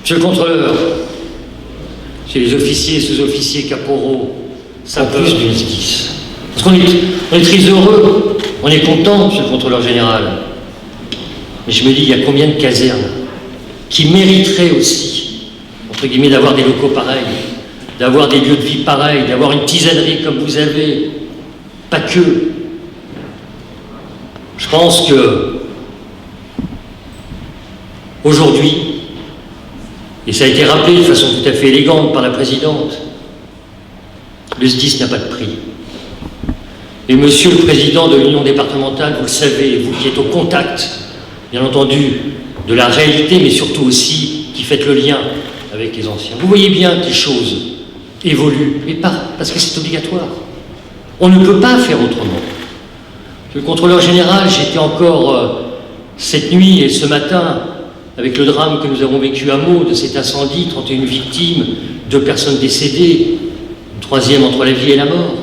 Monsieur le contrôleur, chez les officiers, sous-officiers, caporaux, ça plus d'une SDIS. Parce qu'on est très heureux, on est content, monsieur le contrôleur général. Mais je me dis, il y a combien de casernes qui mériteraient aussi, entre guillemets, d'avoir des locaux pareils, d'avoir des lieux de vie pareils, d'avoir une tisanerie comme vous avez. Pas que. Je pense que aujourd'hui, et ça a été rappelé de façon tout à fait élégante par la présidente, le SDIS n'a pas de prix. Et monsieur le président de l'Union départementale, vous le savez, vous qui êtes au contact, bien entendu, de la réalité, mais surtout aussi qui faites le lien avec les anciens. Vous voyez bien que les choses évoluent, mais pas parce que c'est obligatoire. On ne peut pas faire autrement. Monsieur le contrôleur général, j'étais encore cette nuit et ce matin avec le drame que nous avons vécu à Meaux, de cet incendie, 31 victimes, 2 personnes décédées, une 3e entre la vie et la mort.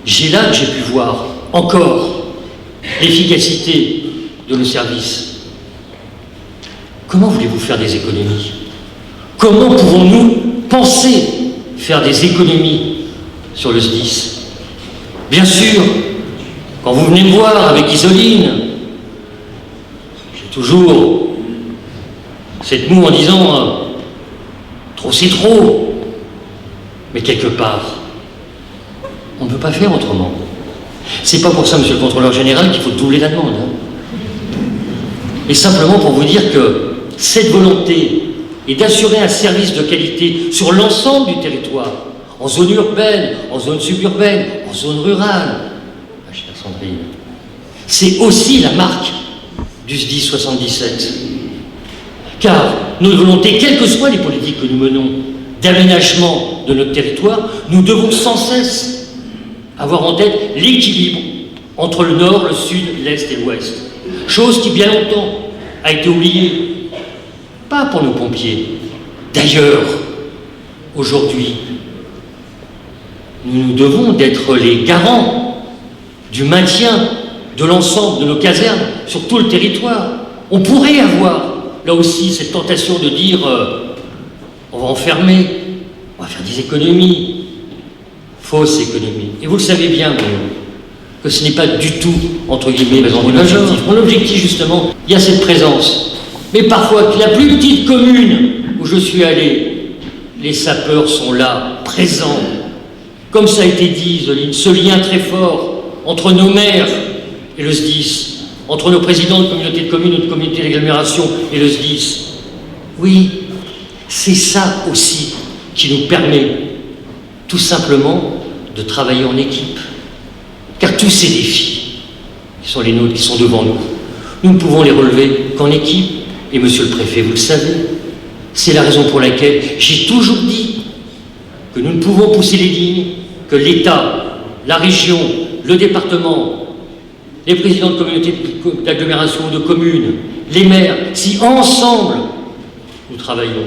J'ai là que j'ai pu voir encore l'efficacité de nos services. Comment voulez-vous faire des économies? Comment pouvons-nous penser faire des économies sur le SDIS? Bien sûr, quand vous venez me voir avec Isoline, j'ai toujours cette moue en disant trop c'est trop, mais quelque part, on ne peut pas faire autrement. C'est pas pour ça, monsieur le contrôleur général, qu'il faut doubler la demande. Et simplement pour vous dire que cette volonté est d'assurer un service de qualité sur l'ensemble du territoire, en zone urbaine, en zone suburbaine, en zone rurale. Ma chère Sandrine, c'est aussi la marque du SDIS 77. Car notre volonté, quelles que soient les politiques que nous menons d'aménagement de notre territoire, nous devons sans cesse avoir en tête l'équilibre entre le nord, le sud, l'est et l'ouest. Chose qui, bien longtemps, a été oubliée. Pas pour nos pompiers. D'ailleurs, aujourd'hui, nous devons d'être les garants du maintien de l'ensemble de nos casernes sur tout le territoire. On pourrait avoir, là aussi, cette tentation de dire on va enfermer, on va faire des économies. Fausse économie. Et vous le savez bien, que ce n'est pas du tout, entre guillemets, mon objectif. Mon objectif, justement, il y a cette présence. Mais parfois, la plus petite commune où je suis allé, les sapeurs sont là, présents. Comme ça a été dit, Isoline, ce lien très fort entre nos maires et le SDIS, entre nos présidents de communautés de communes ou de communautés d'agglomération et le SDIS. Oui, c'est ça aussi qui nous permet tout simplement de travailler en équipe. Car tous ces défis qui sont les nôtres, qui sont devant nous, nous ne pouvons les relever qu'en équipe. Et monsieur le préfet, vous le savez, c'est la raison pour laquelle j'ai toujours dit que nous ne pouvons pousser les lignes, que l'État, la région, le département, les présidents de communautés d'agglomération ou de communes, les maires, si ensemble nous travaillons,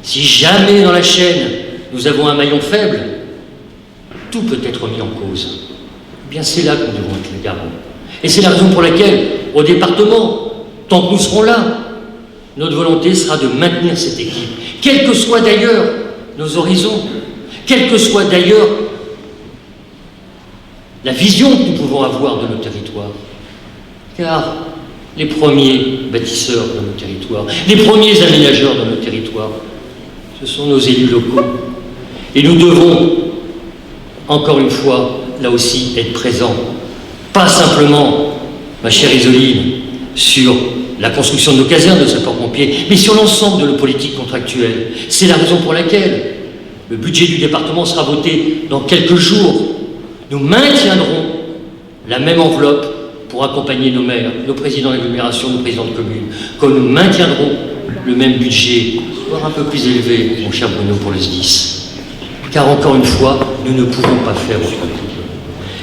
si jamais dans la chaîne nous avons un maillon faible, tout peut être mis en cause. Eh bien, c'est là que nous devons être les garants. Et c'est la raison pour laquelle, au département, tant que nous serons là, notre volonté sera de maintenir cette équipe, quels que soient d'ailleurs nos horizons, quelle que soit d'ailleurs la vision que nous pouvons avoir de nos territoires. Car les premiers bâtisseurs de nos territoires, les premiers aménageurs de nos territoires, ce sont nos élus locaux. Et nous devons, encore une fois, là aussi, être présents. Pas simplement, ma chère Isoline, sur la construction de nos casernes de sapeurs-pompiers, mais sur l'ensemble de nos politiques contractuelles. C'est la raison pour laquelle le budget du département sera voté dans quelques jours. Nous maintiendrons la même enveloppe pour accompagner nos maires, nos présidents d'agglomération, nos présidents de communes, comme nous maintiendrons le même budget, voire un peu plus élevé, mon cher Bruno, pour le SDIS. Car encore une fois, nous ne pouvons pas faire autrement.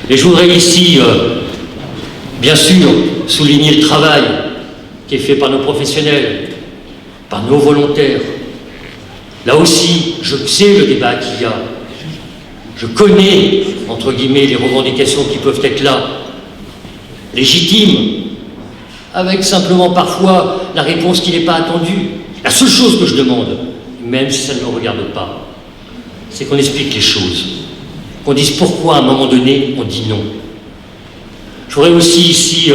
Et je voudrais ici, bien sûr, souligner le travail qui est fait par nos professionnels, par nos volontaires. Là aussi, je sais le débat qu'il y a. Je connais, entre guillemets, les revendications qui peuvent être là, légitimes, avec simplement parfois la réponse qui n'est pas attendue. La seule chose que je demande, même si ça ne me regarde pas, c'est qu'on explique les choses, qu'on dise pourquoi à un moment donné on dit non. Je voudrais aussi ici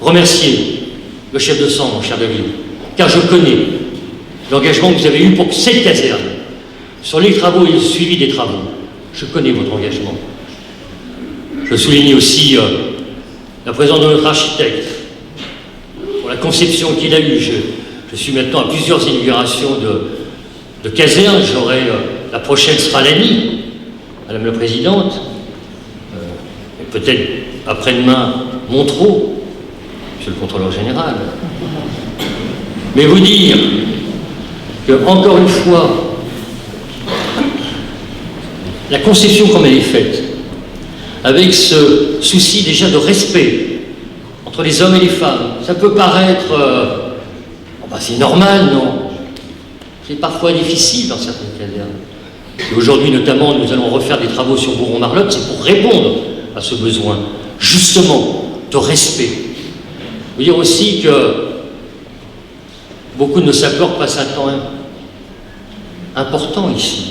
remercier le chef de centre, mon cher David, car je connais l'engagement que vous avez eu pour cette caserne, sur les travaux et le suivi des travaux. Je connais votre engagement. Je souligne aussi la présence de notre architecte, pour la conception qu'il a eue. Je suis maintenant à plusieurs inaugurations de casernes. J'aurai, la prochaine sera l'ANI, Madame la Présidente, et peut-être après-demain Montreux, Monsieur le Contrôleur Général. Mais vous dire que, encore une fois, la conception comme elle est faite, avec ce souci déjà de respect entre les hommes et les femmes, ça peut paraître c'est normal, non? C'est parfois difficile dans certaines casernes. Et aujourd'hui, notamment, nous allons refaire des travaux sur Bourron-Marlotte, c'est pour répondre à ce besoin, justement, de respect. Je veux dire aussi que beaucoup de nos sapeurs passent un temps important ici.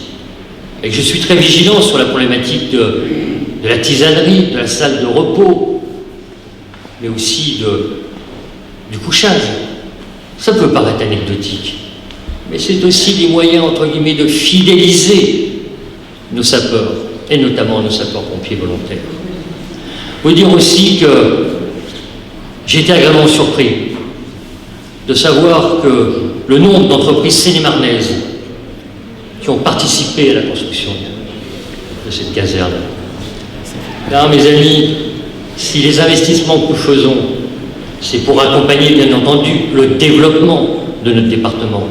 Et que je suis très vigilant sur la problématique de la tisanerie, de la salle de repos, mais aussi du couchage. Ça peut paraître anecdotique, mais c'est aussi des moyens, entre guillemets, de fidéliser nos sapeurs, et notamment nos sapeurs-pompiers volontaires. Vous dire aussi que j'ai été agréablement surpris de savoir que le nombre d'entreprises seine-et-marnaises qui ont participé à la construction de cette caserne. Là, mes amis, si les investissements que nous faisons, c'est pour accompagner, bien entendu, le développement de notre département,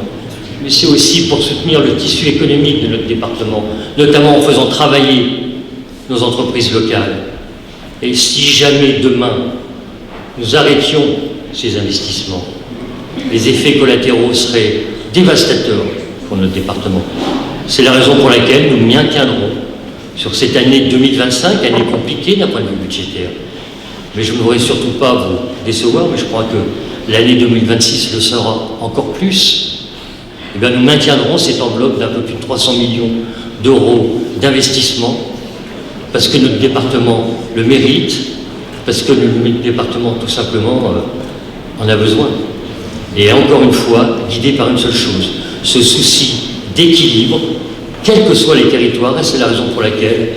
mais c'est aussi pour soutenir le tissu économique de notre département, notamment en faisant travailler nos entreprises locales. Et si jamais demain, nous arrêtions ces investissements, les effets collatéraux seraient dévastateurs pour notre département. C'est la raison pour laquelle nous maintiendrons sur cette année 2025, année compliquée d'un point de vue budgétaire. Mais je ne voudrais surtout pas vous décevoir, mais je crois que l'année 2026 le sera encore plus. Eh bien, nous maintiendrons cette enveloppe d'un peu plus de 300 millions d'euros d'investissement, parce que notre département le mérite, parce que notre département, tout simplement, en a besoin. Et encore une fois, guidé par une seule chose, ce souci d'équilibre, quels que soient les territoires, et c'est la raison pour laquelle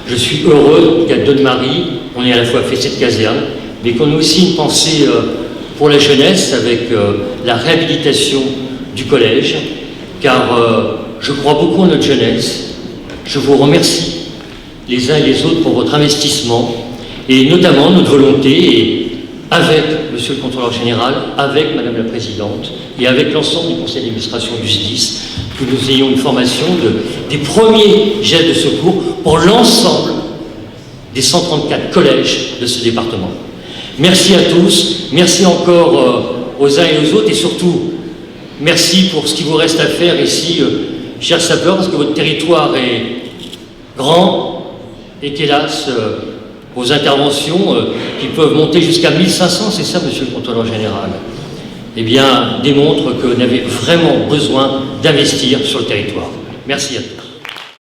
je suis heureux qu'à Donne-Marie, on ait à la fois fait cette caserne, mais qu'on ait aussi une pensée pour la jeunesse avec la réhabilitation du collège, car je crois beaucoup en notre jeunesse. Je vous remercie les uns et les autres pour votre investissement, et notamment notre volonté, et avec Monsieur le Contrôleur Général, avec Madame la Présidente, et avec l'ensemble du Conseil d'administration du SDIS, que nous ayons une formation des premiers gestes de secours pour l'ensemble des 134 collèges de ce département. Merci à tous, merci encore aux uns et aux autres, et surtout, merci pour ce qui vous reste à faire ici, chers sapeurs, parce que votre territoire est grand, et qu'hélas, vos interventions, qui peuvent monter jusqu'à 1500, c'est ça, Monsieur le Contrôleur Général, eh bien, démontrent que vous avez vraiment besoin d'investir sur le territoire. Merci à tous.